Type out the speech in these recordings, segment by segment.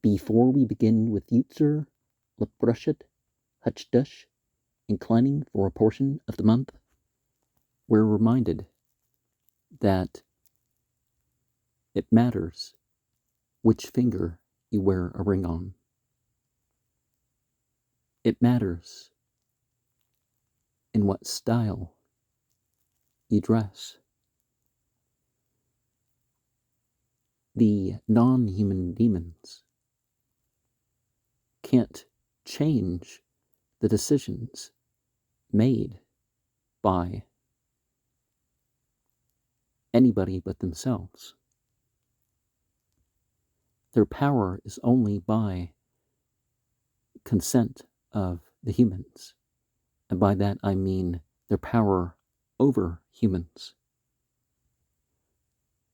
Before we begin with Yutzar Laparashat Hachadash, Inclining for a portion of the month, we're reminded that it matters which finger you wear a ring on. It matters in what style you dress. The non-human demons can't change the decisions made by anybody but themselves. Their power is only by consent of the humans, and by that I mean their power over humans.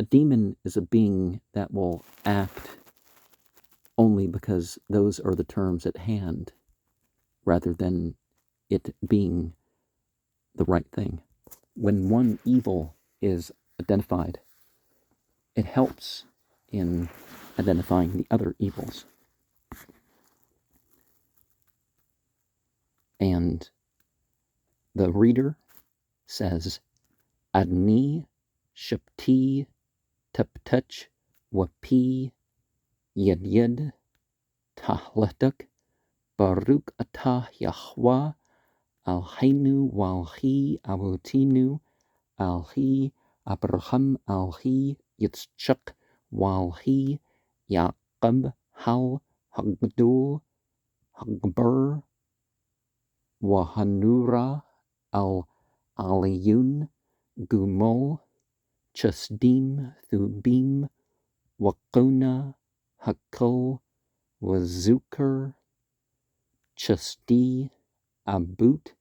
A demon is a being that will act only because those are the terms at hand, rather than it being the right thing. When one evil is identified, it helps in identifying the other evils. And the reader says, Adni Shapti Tuptuch Wapi Yed Tahletuk Baruch Atah Yahweh Alhainu Walhi Avotinu Alhi Abraham Alhi Yitzchak Walhi Yaaqub Hal Hagdul Hagbar Wahanura Al Aliyun Gumol Chasdim Thubim Wakona Hakol Wazuker Chasti Abut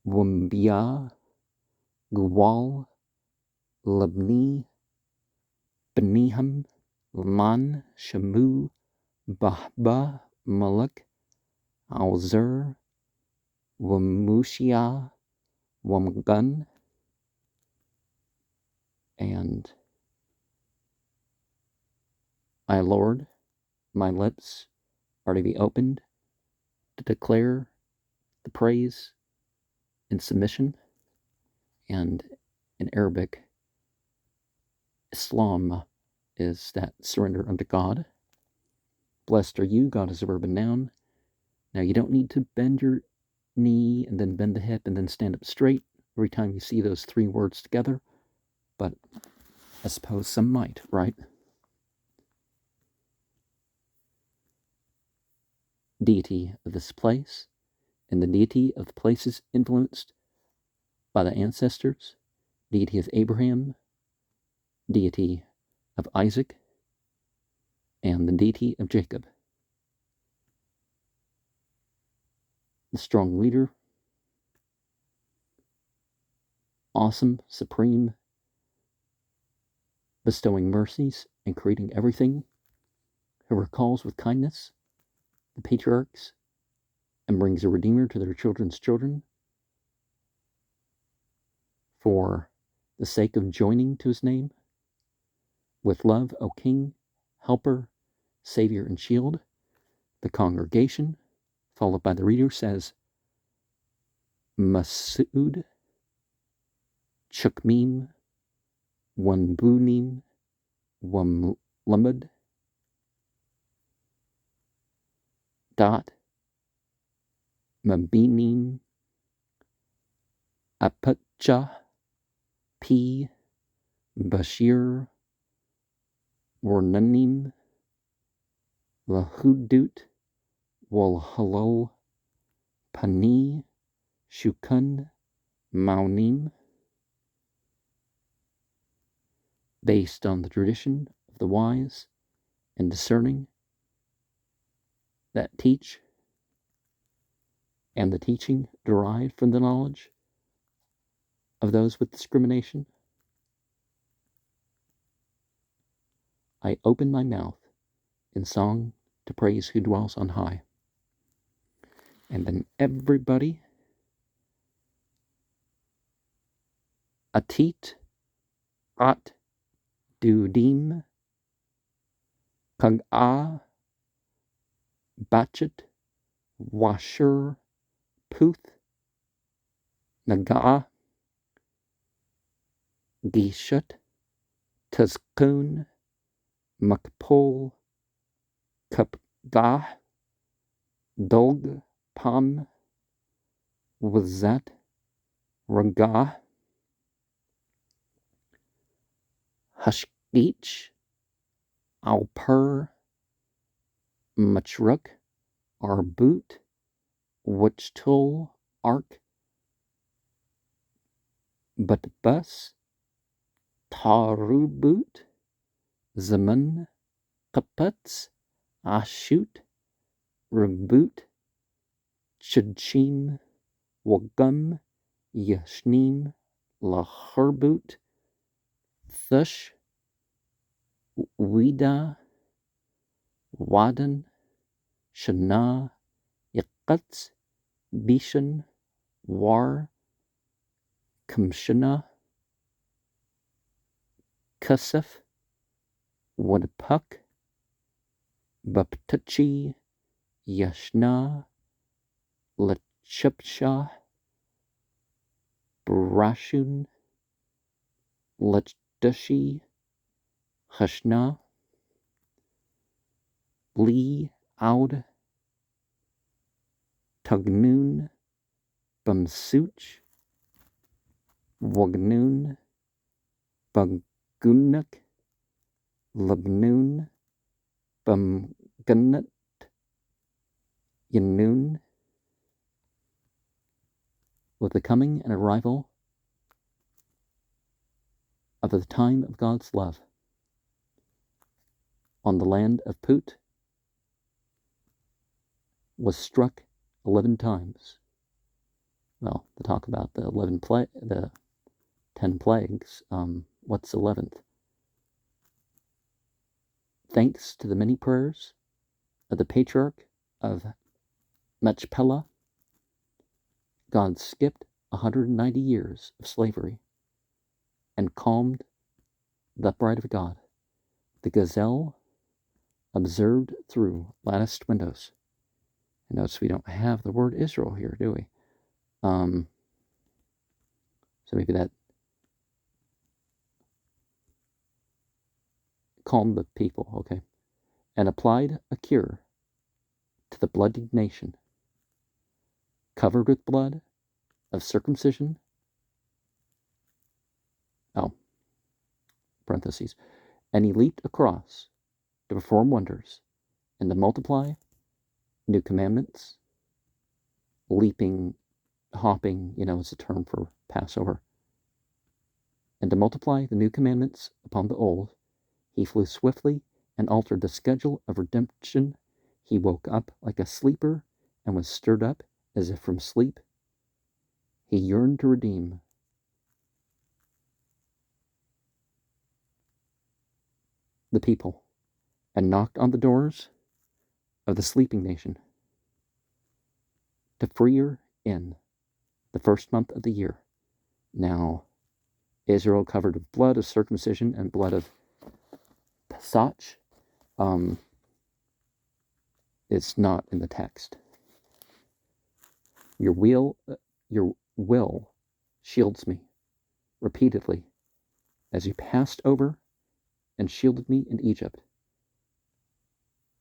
Wumbia Guwal Labni Beniham Man Shamu Bahba Malak Alzer Wamushia Wamgun. And my Lord, my lips are to be opened to declare the praise in submission. And in Arabic, Islam is that surrender unto God. Blessed are you, God is a verb and noun. Now you don't need to bend your knee and then bend the hip and then stand up straight every time you see those three words together, but I suppose some might, right? Deity of this place, and the deity of the places influenced by the ancestors, deity of Abraham, deity of Isaac, and the deity of Jacob. The strong leader, awesome, supreme, bestowing mercies and creating everything, who recalls with kindness the patriarchs and brings a redeemer to their children's children for the sake of joining to his name. With love, O King, Helper, Savior, and Shield. The congregation, followed by the reader, says, Masud, Chukmim, Wanbunim, Wamlamud, Dot, Mabinim, Apatcha, P, Bashir, Warnanim, Lahudut, Walhalal, Pani, Shukun, Maunim, based on the tradition of the wise and discerning that teach, and the teaching derived from the knowledge of those with discrimination. I open my mouth in song to praise who dwells on high. And then everybody, Atit, At, Dudim, Kag'a, Bachet, Washer, Puth, Naga'a, Gishut, Tazkun, Makpol, Kapgah, Dog, Pam, Wazat, Ragah, Hashgich, Alper, Machruk, Arbut, Wuchtul, Ark, Butbus, Tarubut, Zaman, Kaputz, Ashut, Reboot, Chudchim, Wagum, Yashnim, Laherbut, Thush, Wida, Wadan, Shana, Yaqutz, Bishan, War, Kamshana, Kusuf, Wadpuk, Baptachi, Yashna, Lachupshah, Brashun, Lachdushi, Hashna, Li, Aud, Tugnun, Bumsuch, Wagnun, Bagunuk, Labnun, Bumgunut, Yanun. With the coming and arrival of the time of God's love on the land of Put was struck 11 times. Well, to talk about the 10 plagues, what's 11th? Thanks to the many prayers of the patriarch of Machpelah, God skipped 190 years of slavery and calmed the upright of God. The gazelle observed through latticed windows. And notice we don't have the word Israel here, do we? So maybe that calmed the people, okay? And applied a cure to the bloodied nation, covered with blood of circumcision. Oh, parentheses. And he leaped across to perform wonders and to multiply new commandments. Leaping, hopping, is a term for Passover. And to multiply the new commandments upon the old, he flew swiftly and altered the schedule of redemption. He woke up like a sleeper and was stirred up as if from sleep. He yearned to redeem the people and knocked on the doors of the sleeping nation to free her in the first month of the year. Now, Israel covered with blood of circumcision and blood of Pesach. It's not in the text. Your will shields me repeatedly as you passed over and shielded me in Egypt.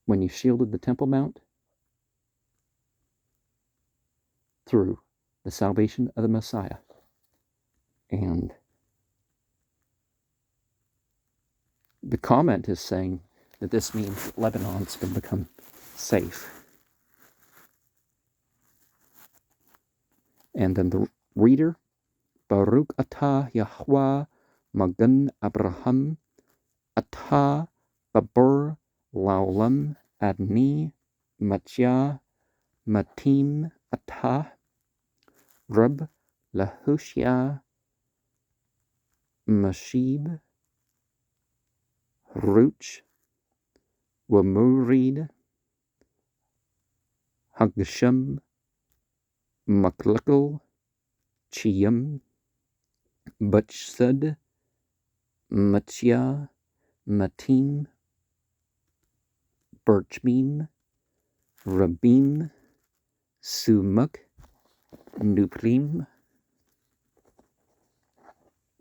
When you shielded the Temple Mount through the salvation of the Messiah. And the comment is saying that this means that Lebanon's going to become safe. And then the reader, Baruch atah Yahweh Magan Abraham atah Babur Laulam Adni Matya Matim atah Rab Lahushia Mashib Ruch Wamurid Hagsham Maklakal Chiyam Butchsud Matya Matim Birchbeam, Rabim, Sumuk, Nuprim,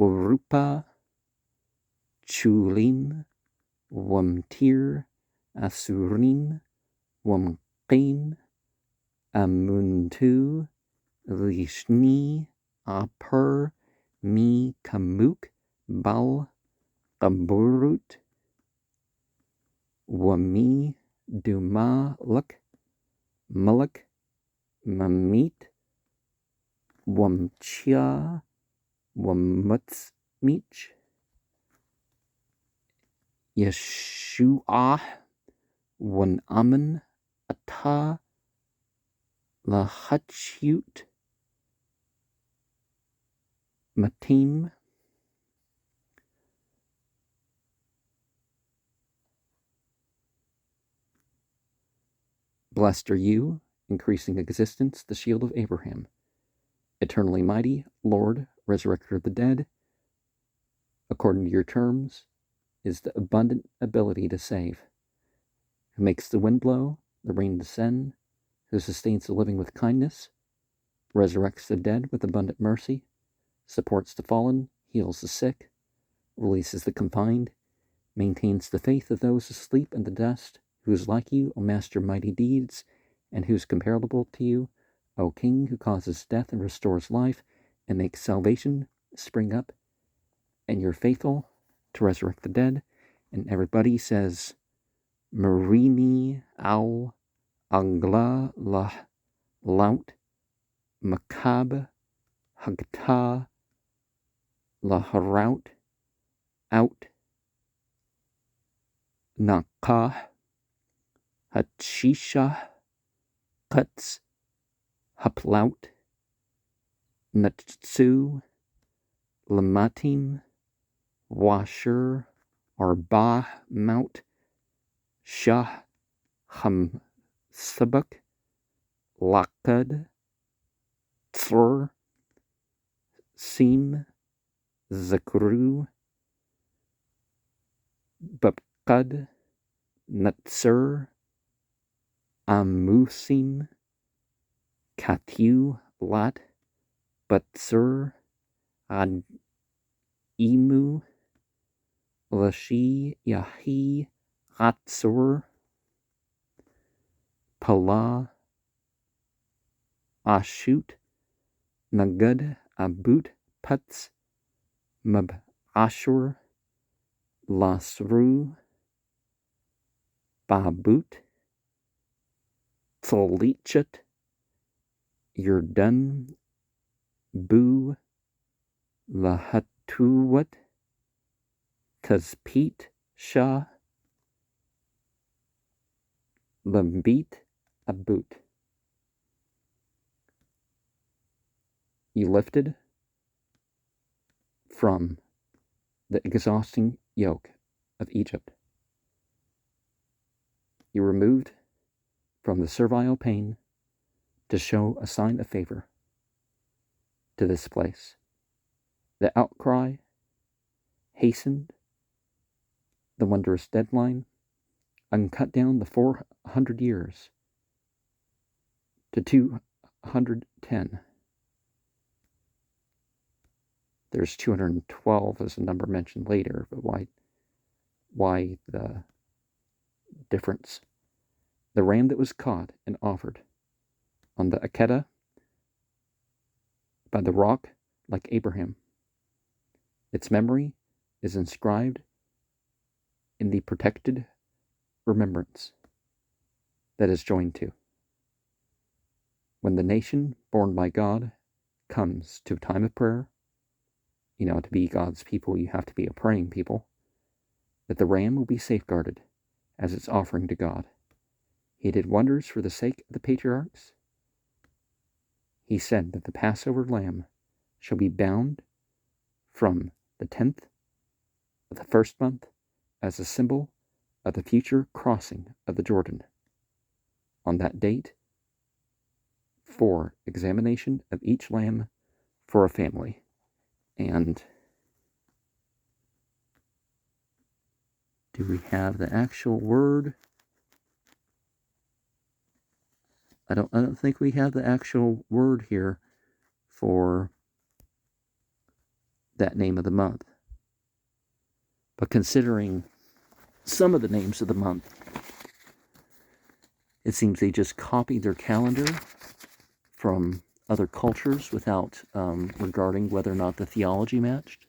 Warupa, Chulim, Wamtir, Asurim, Wamqin, Amuntu, Lishni, Apur, Mi Kamuk, Bal, Qaburut, Wami, Dumaluk, Malak, Mamit, Wamchia, Wamutsmich, Yeshua, Wanaman, Ata, Lahachut, Matim, blessed are you, increasing existence, the shield of Abraham. Eternally mighty, Lord, resurrector of the dead, according to your terms, is the abundant ability to save, who makes the wind blow, the rain descend, who sustains the living with kindness, resurrects the dead with abundant mercy, supports the fallen, heals the sick, releases the confined, maintains the faith of those asleep in the dust, who is like you, O Master, mighty deeds, and who is comparable to you, O King, who causes death and restores life, and makes salvation spring up, and you're faithful to resurrect the dead. And everybody says, Marini al Angla la Laut Makab Hagta la Haraut out Nakah Hachisha Cuts Haplaut Natsu Lamatim Washer Arba Mount Shah Ham Sabak Lakad Tsur Sim Zakru Babkad Natsur Amusim Katyu Lat Batsur Ad Imu Lashi Yahi Hatsur Pala Ashut Nagad Abut Putz Mab Ashur Lasru Babut Tzolichet Yerdun Bu Lahatuwat Kazpit Shah Lambit Abut. You lifted from the exhausting yoke of Egypt. You removed from the servile pain to show a sign of favor to this place. The outcry hastened the wondrous deadline and cut down the 400 years to 210. There's 212 as a number mentioned later, but why the difference? The ram that was caught and offered on the Akedah by the rock like Abraham. Its memory is inscribed in the protected remembrance that is joined to. When the nation born by God comes to a time of prayer, to be God's people, you have to be a praying people, that the ram will be safeguarded as its offering to God. He did wonders for the sake of the patriarchs. He said that the Passover lamb shall be bound from the 10th of the first month as a symbol of the future crossing of the Jordan on that date for examination of each lamb for a family. And do we have the actual word? I don't think we have the actual word here for that name of the month. But considering some of the names of the month, it seems they just copied their calendar from other cultures without regarding whether or not the theology matched.